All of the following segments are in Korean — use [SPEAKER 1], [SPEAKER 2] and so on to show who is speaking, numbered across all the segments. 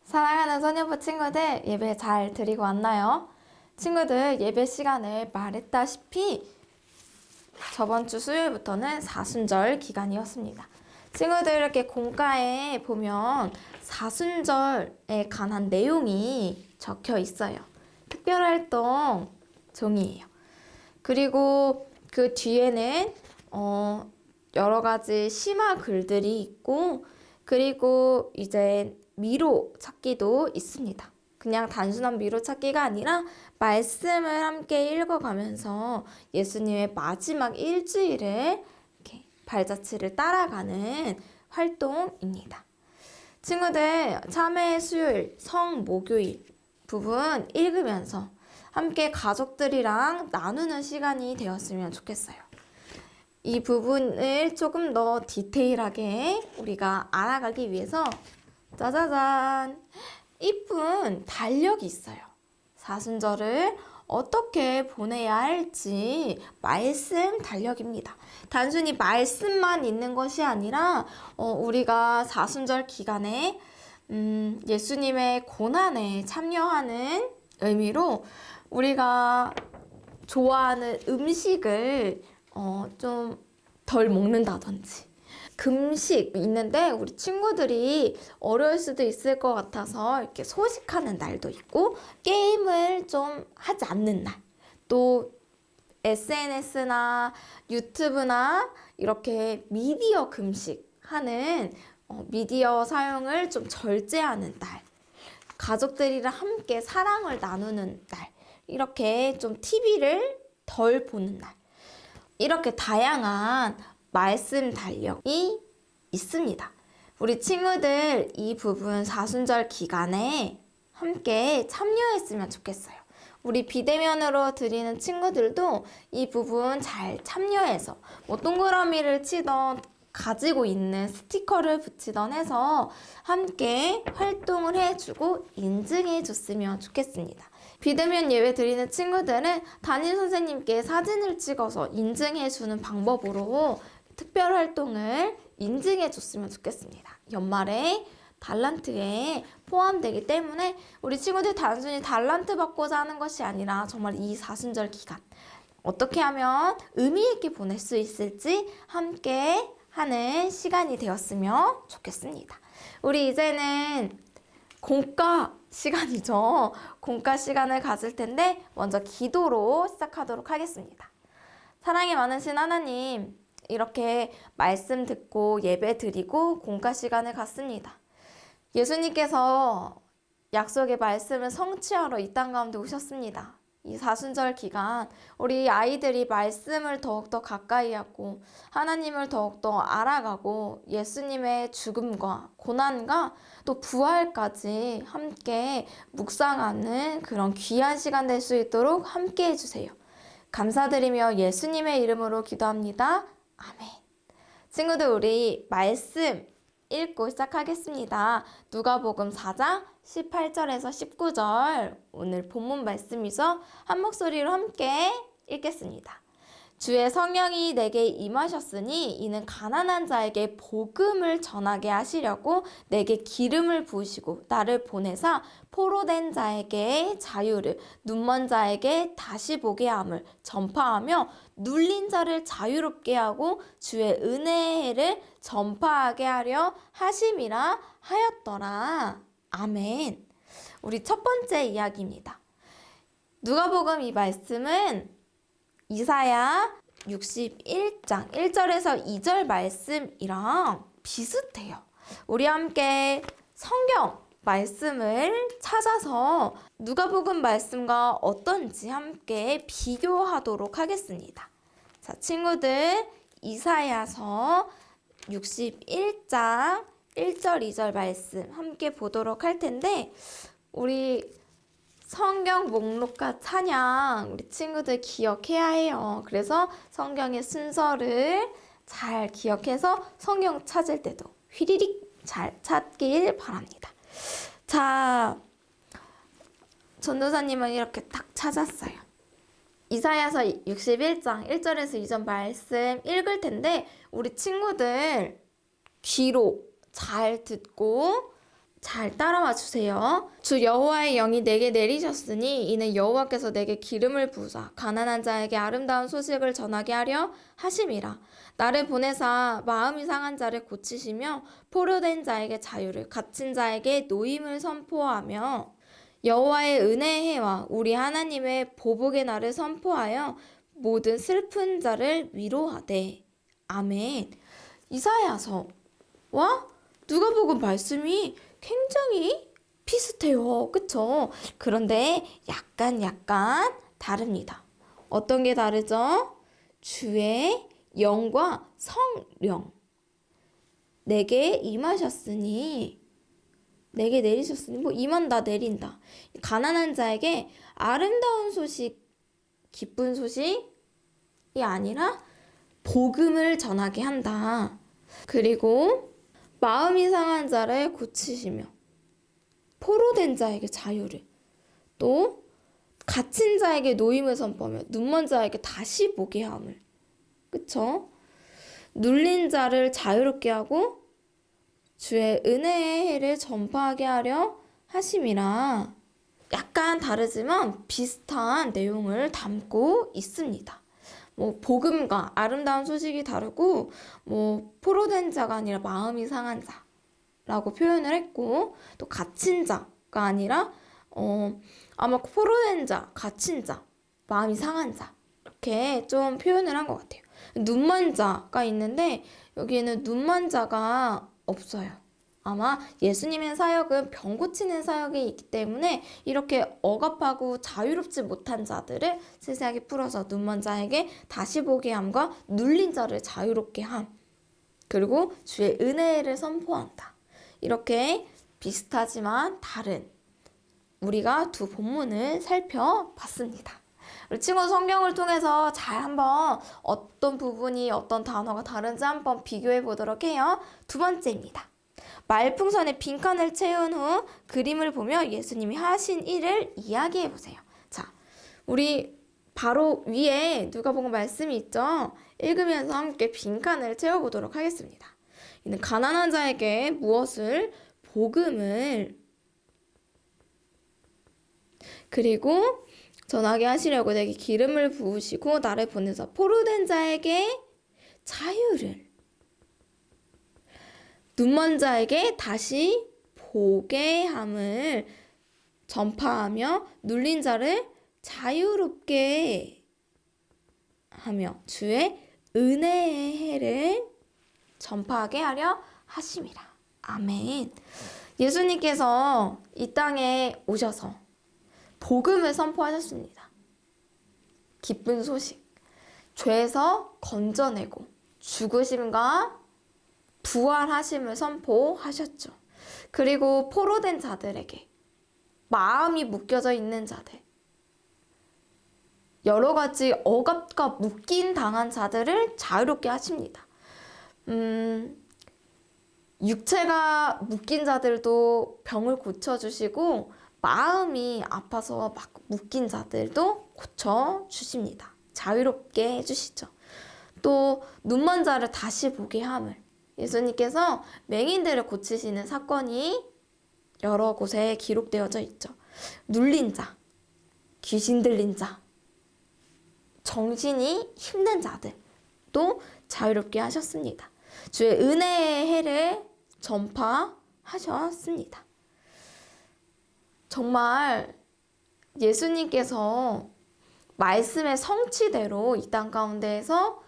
[SPEAKER 1] 사랑하는 소녀부 친구들, 예배 잘 드리고 왔나요? 친구들, 예배 시간에 말했다시피 저번 주 수요일부터는 사순절 기간이었습니다. 친구들 이렇게 공과에 보면 사순절에 관한 내용이 적혀 있어요. 특별활동 종이에요. 그리고 그 뒤에는 여러 가지 심화 글들이 있고, 그리고 이제 미로 찾기도 있습니다. 그냥 단순한 미로 찾기가 아니라 말씀을 함께 읽어가면서 예수님의 마지막 일주일을 이렇게 발자취를 따라가는 활동입니다. 친구들, 참회 수요일, 성 목요일 부분 읽으면서 함께 가족들이랑 나누는 시간이 되었으면 좋겠어요. 이 부분을 조금 더 디테일하게 우리가 알아가기 위해서 짜자잔! 이쁜 달력이 있어요. 사순절을 어떻게 보내야 할지 말씀 달력입니다. 단순히 말씀만 있는 것이 아니라 우리가 사순절 기간에 예수님의 고난에 참여하는 의미로 우리가 좋아하는 음식을 좀 덜 먹는다든지 금식 있는데 우리 친구들이 어려울 수도 있을 것 같아서 이렇게 소식하는 날도 있고 게임을 좀 하지 않는 날, 또 SNS나 유튜브나 이렇게 미디어 금식하는 미디어 사용을 좀 절제하는 날, 가족들이랑 함께 사랑을 나누는 날, 이렇게 좀 TV를 덜 보는 날, 이렇게 다양한 말씀 달력이 있습니다. 우리 친구들 이 부분 사순절 기간에 함께 참여했으면 좋겠어요. 우리 비대면으로 드리는 친구들도 이 부분 잘 참여해서 동그라미를 치던 가지고 있는 스티커를 붙이던 해서 함께 활동을 해주고 인증해줬으면 좋겠습니다. 비대면 예배 드리는 친구들은 담임 선생님께 사진을 찍어서 인증해주는 방법으로 특별 활동을 인증해줬으면 좋겠습니다. 연말에 달란트에 포함되기 때문에 우리 친구들 단순히 달란트 받고자 하는 것이 아니라 정말 이 사순절 기간 어떻게 하면 의미 있게 보낼 수 있을지 함께 하는 시간이 되었으면 좋겠습니다. 우리 이제는 공과 시간이죠. 공과 시간을 가질 텐데 먼저 기도로 시작하도록 하겠습니다. 사랑이 많으신 하나님, 이렇게 말씀 듣고 예배 드리고 공과 시간을 갖습니다. 예수님께서 약속의 말씀을 성취하러 이 땅 가운데 오셨습니다. 이 사순절 기간 우리 아이들이 말씀을 더욱더 가까이 하고 하나님을 더욱더 알아가고 예수님의 죽음과 고난과 또 부활까지 함께 묵상하는 그런 귀한 시간 될 수 있도록 함께 해주세요. 감사드리며 예수님의 이름으로 기도합니다. 아멘. 친구들, 우리 말씀 읽고 시작하겠습니다. 누가복음 4장 18절에서 19절, 오늘 본문 말씀이죠. 한 목소리로 함께 읽겠습니다. 주의 성령이 내게 임하셨으니 이는 가난한 자에게 복음을 전하게 하시려고 내게 기름을 부으시고 나를 보내사 포로된 자에게 자유를, 눈먼 자에게 다시 보게 함을 전파하며 눌린 자를 자유롭게 하고 주의 은혜를 전파하게 하려 하심이라 하였더라. 아멘. 우리 첫 번째 이야기입니다. 누가복음 이 말씀은 이사야 61장 1절에서 2절 말씀이랑 비슷해요. 우리 함께 성경 말씀을 찾아서 누가복음 말씀과 어떤지 함께 비교하도록 하겠습니다. 자, 친구들, 이사야서 61장 1절 2절 말씀 함께 보도록 할 텐데, 우리 성경 목록과 찬양 우리 친구들 기억해야 해요. 그래서 성경의 순서를 잘 기억해서 성경 찾을 때도 휘리릭 잘 찾길 바랍니다. 자, 전도사님은 이렇게 딱 찾았어요. 이사야서 61장 1절에서 2절 말씀 읽을 텐데 우리 친구들 귀로 잘 듣고 잘 따라와 주세요. 주 여호와의 영이 내게 내리셨으니 이는 여호와께서 내게 기름을 부으사 가난한 자에게 아름다운 소식을 전하게 하려 하심이라. 나를 보내사 마음이 상한 자를 고치시며 포로된 자에게 자유를, 갇힌 자에게 노임을 선포하며 여호와의 은혜의 해와 우리 하나님의 보복의 날을 선포하여 모든 슬픈 자를 위로하되. 아멘. 이사야서와 누가복음 말씀이 굉장히 비슷해요. 그쵸? 그런데 약간 다릅니다. 어떤 게 다르죠? 주의 영과 성령 내게 임하셨으니, 내게 내리셨으니, 뭐 임한다 내린다. 가난한 자에게 아름다운 소식, 기쁜 소식이 아니라 복음을 전하게 한다. 그리고 마음이 상한 자를 고치시며 포로된 자에게 자유를, 또 갇힌 자에게 노임을 선포하며 눈먼 자에게 다시 보게 함을. 그쵸? 눌린 자를 자유롭게 하고 주의 은혜의 해를 전파하게 하려 하심이라. 약간 다르지만 비슷한 내용을 담고 있습니다. 뭐 복음과 아름다운 소식이 다르고, 뭐 포로된 자가 아니라 마음이 상한 자라고 표현을 했고, 또 갇힌 자가 아니라 아마 포로된 자, 갇힌 자, 마음이 상한 자, 이렇게 좀 표현을 한 것 같아요. 눈먼 자가 있는데 여기에는 눈먼 자가 없어요. 아마 예수님의 사역은 병 고치는 사역이 있기 때문에 이렇게 억압하고 자유롭지 못한 자들을 세세하게 풀어서 눈먼 자에게 다시 보게 함과 눌린 자를 자유롭게 함, 그리고 주의 은혜를 선포한다. 이렇게 비슷하지만 다른 우리가 두 본문을 살펴봤습니다. 우리 친구 성경을 통해서 잘 한번 어떤 부분이 어떤 단어가 다른지 한번 비교해 보도록 해요. 두 번째입니다. 말풍선에 빈칸을 채운 후 그림을 보며 예수님이 하신 일을 이야기해 보세요. 자, 우리 바로 위에 누가복음 말씀이 있죠? 읽으면서 함께 빈칸을 채워보도록 하겠습니다. 이는 가난한 자에게 무엇을? 복음을, 그리고 전하게 하시려고 내게 기름을 부으시고 나를 보내사 포로된 자에게 자유를, 눈먼 자에게 다시 보게 함을 전파하며 눌린 자를 자유롭게 하며 주의 은혜의 해를 전파하게 하려 하심이라. 아멘. 예수님께서 이 땅에 오셔서 복음을 선포하셨습니다. 기쁜 소식, 죄에서 건져내고 죽으심과 부활하심을 선포하셨죠. 그리고 포로된 자들에게, 마음이 묶여져 있는 자들, 여러 가지 억압과 묶임 당한 자들을 자유롭게 하십니다. 육체가 묶인 자들도 병을 고쳐주시고 마음이 아파서 막 묶인 자들도 고쳐주십니다. 자유롭게 해주시죠. 또 눈먼 자를 다시 보게 함을, 예수님께서 맹인들을 고치시는 사건이 여러 곳에 기록되어져 있죠. 눌린 자, 귀신 들린 자, 정신이 힘든 자들도 자유롭게 하셨습니다. 주의 은혜의 해를 전파하셨습니다. 정말 예수님께서 말씀의 성취대로 이 땅 가운데에서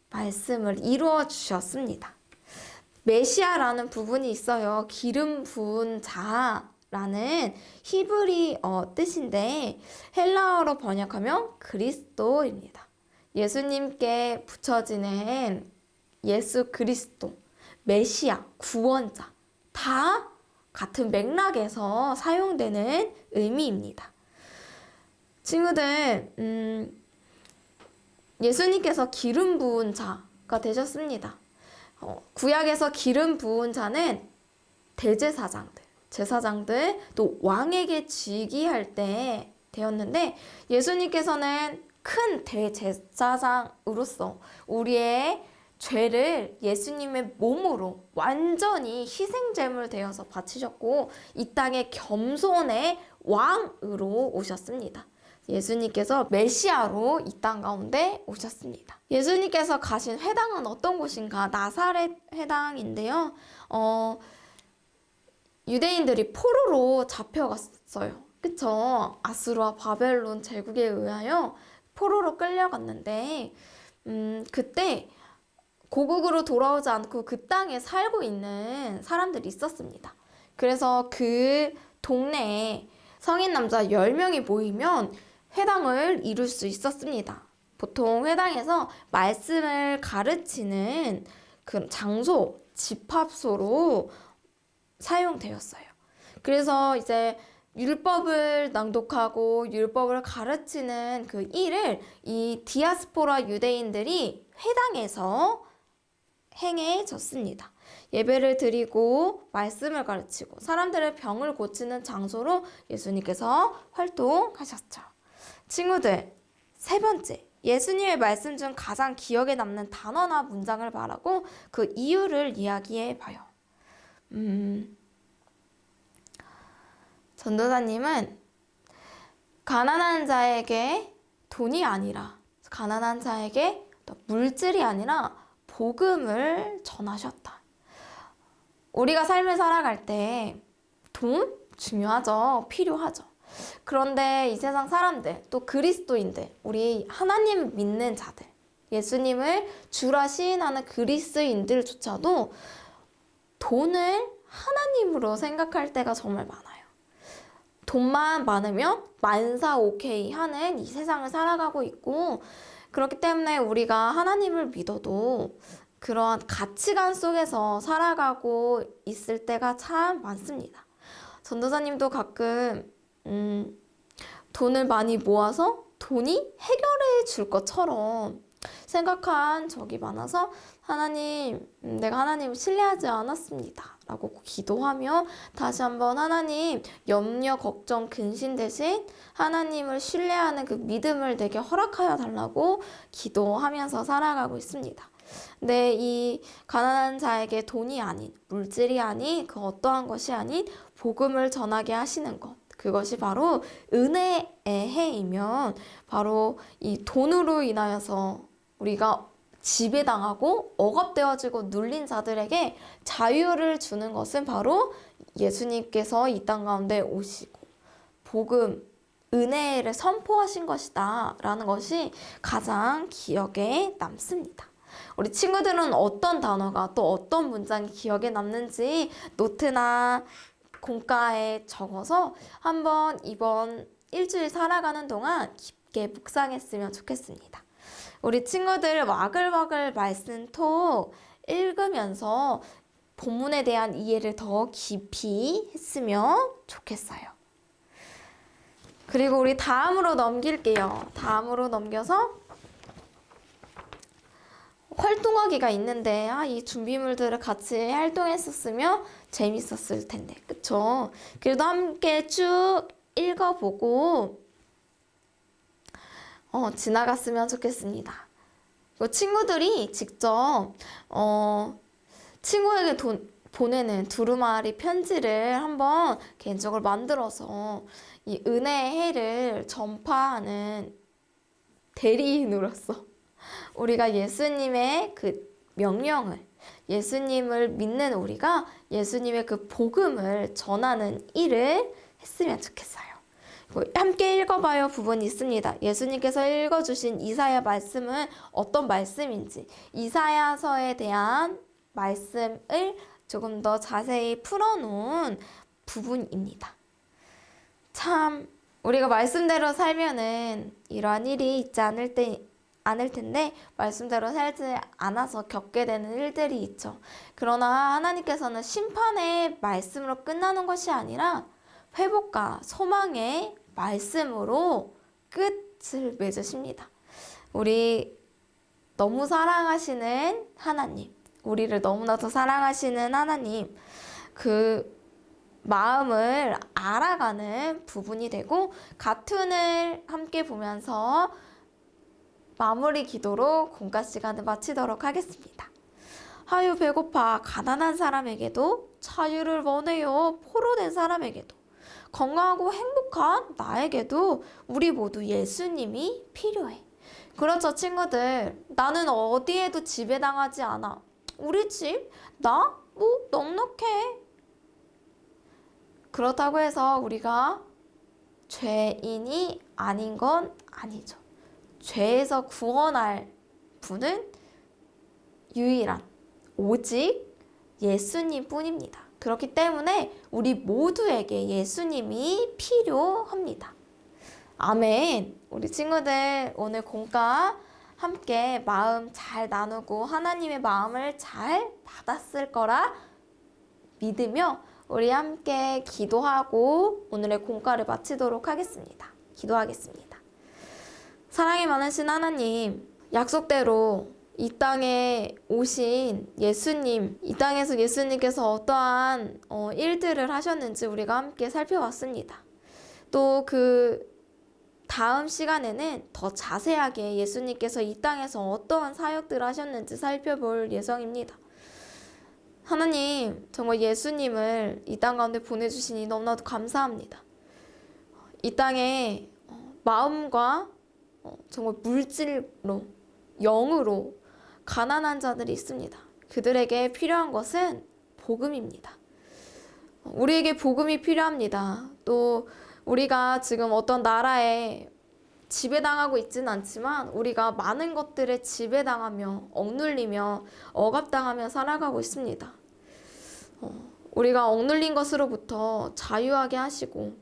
[SPEAKER 1] 말씀을 이루어 주셨습니다. 메시아라는 부분이 있어요. 기름 부은 자라는 히브리어 뜻인데 헬라어로 번역하면 그리스도입니다. 예수님께 붙여지는 예수 그리스도, 메시아, 구원자, 다 같은 맥락에서 사용되는 의미입니다. 친구들, 예수님께서 기름 부은 자가 되셨습니다. 구약에서 기름 부은 자는 대제사장들, 제사장들, 또 왕에게 즉위할 때 되었는데, 예수님께서는 큰 대제사장으로서 우리의 죄를 예수님의 몸으로 완전히 희생제물 되어서 바치셨고 이 땅의 겸손의 왕으로 오셨습니다. 예수님께서 메시아로 이 땅 가운데 오셨습니다. 예수님께서 가신 회당은 어떤 곳인가? 나사렛 회당인데요. 유대인들이 포로로 잡혀갔어요. 그쵸? 아수르와 바벨론 제국에 의하여 포로로 끌려갔는데 그때 고국으로 돌아오지 않고 그 땅에 살고 있는 사람들이 있었습니다. 그래서 그 동네에 성인 남자 10명이 모이면 회당을 이룰 수 있었습니다. 보통 회당에서 말씀을 가르치는 그 장소, 집합소로 사용되었어요. 그래서 이제 율법을 낭독하고 율법을 가르치는 그 일을 이 디아스포라 유대인들이 회당에서 행해졌습니다. 예배를 드리고 말씀을 가르치고 사람들의 병을 고치는 장소로 예수님께서 활동하셨죠. 친구들, 세 번째, 예수님의 말씀 중 가장 기억에 남는 단어나 문장을 말하고 그 이유를 이야기해 봐요. 전도사님은 가난한 자에게 돈이 아니라 가난한 자에게 물질이 아니라 복음을 전하셨다. 우리가 삶을 살아갈 때 돈 중요하죠. 필요하죠. 그런데 이 세상 사람들, 또 그리스도인들, 우리 하나님 믿는 자들, 예수님을 주라 시인하는 그리스도인들조차도 돈을 하나님으로 생각할 때가 정말 많아요. 돈만 많으면 만사 오케이 하는 이 세상을 살아가고 있고, 그렇기 때문에 우리가 하나님을 믿어도 그러한 가치관 속에서 살아가고 있을 때가 참 많습니다. 전도사님도 가끔 돈을 많이 모아서 돈이 해결해 줄 것처럼 생각한 적이 많아서 하나님, 내가 하나님을 신뢰하지 않았습니다 라고 기도하며 다시 한번 하나님, 염려, 걱정, 근심 대신 하나님을 신뢰하는 그 믿음을 내게 허락하여 달라고 기도하면서 살아가고 있습니다. 근데 이 가난한 자에게 돈이 아닌, 물질이 아닌, 그 어떠한 것이 아닌 복음을 전하게 하시는 것, 그것이 바로 은혜의 해이면 바로 이 돈으로 인하여서 우리가 지배당하고 억압되어지고 눌린 자들에게 자유를 주는 것은 바로 예수님께서 이 땅 가운데 오시고 복음, 은혜를 선포하신 것이다 라는 것이 가장 기억에 남습니다. 우리 친구들은 어떤 단어가 또 어떤 문장이 기억에 남는지 노트나 공과에 적어서 한번 이번 일주일 살아가는 동안 깊게 묵상했으면 좋겠습니다. 우리 친구들 와글와글 말씀톡 읽으면서 본문에 대한 이해를 더 깊이 했으면 좋겠어요. 그리고 우리 다음으로 넘길게요. 다음으로 넘겨서 활동하기가 있는데 이 준비물들을 같이 활동했었으면 재밌었을 텐데, 그쵸? 그래도 함께 쭉 읽어보고 지나갔으면 좋겠습니다. 친구들이 직접 친구에게 보내는 두루마리 편지를 한번 개인적으로 만들어서 이 은혜의 해를 전파하는 대리인으로서 우리가 예수님의 그 명령을, 예수님을 믿는 우리가 예수님의 그 복음을 전하는 일을 했으면 좋겠어요. 함께 읽어봐요 부분이 있습니다. 예수님께서 읽어주신 이사야 말씀은 어떤 말씀인지, 이사야서에 대한 말씀을 조금 더 자세히 풀어놓은 부분입니다. 참 우리가 말씀대로 살면은 이러한 일이 있지 않을 텐데 말씀대로 살지 않아서 겪게 되는 일들이 있죠. 그러나 하나님께서는 심판의 말씀으로 끝나는 것이 아니라 회복과 소망의 말씀으로 끝을 맺으십니다. 우리 너무 사랑하시는 하나님, 우리를 너무나도 사랑하시는 하나님, 그 마음을 알아가는 부분이 되고, 가툰을 함께 보면서 마무리 기도로 공과 시간을 마치도록 하겠습니다. 아유 배고파. 가난한 사람에게도 자유를 원해요. 포로된 사람에게도 건강하고 행복한 나에게도 우리 모두 예수님이 필요해. 그렇죠 친구들. 나는 어디에도 지배당하지 않아. 우리 집? 나? 뭐 넉넉해. 그렇다고 해서 우리가 죄인이 아닌 건 아니죠. 죄에서 구원할 분은 유일한 오직 예수님 뿐입니다. 그렇기 때문에 우리 모두에게 예수님이 필요합니다. 아멘. 우리 친구들 오늘 공과 함께 마음 잘 나누고 하나님의 마음을 잘 받았을 거라 믿으며 우리 함께 기도하고 오늘의 공과를 마치도록 하겠습니다. 기도하겠습니다. 사랑이 많으신 하나님, 약속대로 이 땅에 오신 예수님, 이 땅에서 예수님께서 어떠한 일들을 하셨는지 우리가 함께 살펴봤습니다. 또 그 다음 시간에는 더 자세하게 예수님께서 이 땅에서 어떠한 사역들을 하셨는지 살펴볼 예정입니다. 하나님, 정말 예수님을 이 땅 가운데 보내주시니 너무나도 감사합니다. 이 땅에 마음과 정말 물질로, 영으로 가난한 자들이 있습니다. 그들에게 필요한 것은 복음입니다. 우리에게 복음이 필요합니다. 또 우리가 지금 어떤 나라에 지배당하고 있지는 않지만 우리가 많은 것들에 지배당하며 억눌리며 억압당하며 살아가고 있습니다. 우리가 억눌린 것으로부터 자유하게 하시고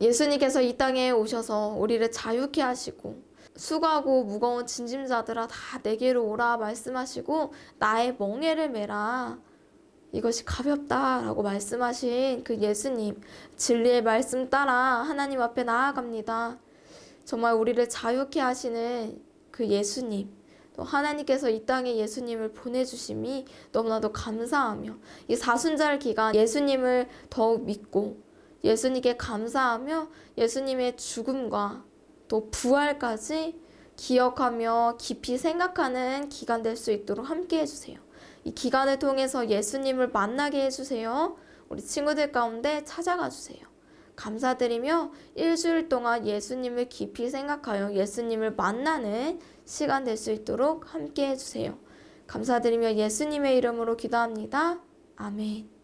[SPEAKER 1] 예수님께서 이 땅에 오셔서 우리를 자유케 하시고 수고하고 무거운 짐짐자들아 다 내게로 오라 말씀하시고 나의 멍에를 메라 이것이 가볍다라고 말씀하신 그 예수님, 진리의 말씀 따라 하나님 앞에 나아갑니다. 정말 우리를 자유케 하시는 그 예수님, 또 하나님께서 이 땅에 예수님을 보내주심이 너무나도 감사하며 이 사순절 기간 예수님을 더욱 믿고 예수님께 감사하며 예수님의 죽음과 또 부활까지 기억하며 깊이 생각하는 기간 될 수 있도록 함께 해주세요. 이 기간을 통해서 예수님을 만나게 해주세요. 우리 친구들 가운데 찾아가 주세요. 감사드리며 일주일 동안 예수님을 깊이 생각하여 예수님을 만나는 시간 될 수 있도록 함께 해주세요. 감사드리며 예수님의 이름으로 기도합니다. 아멘.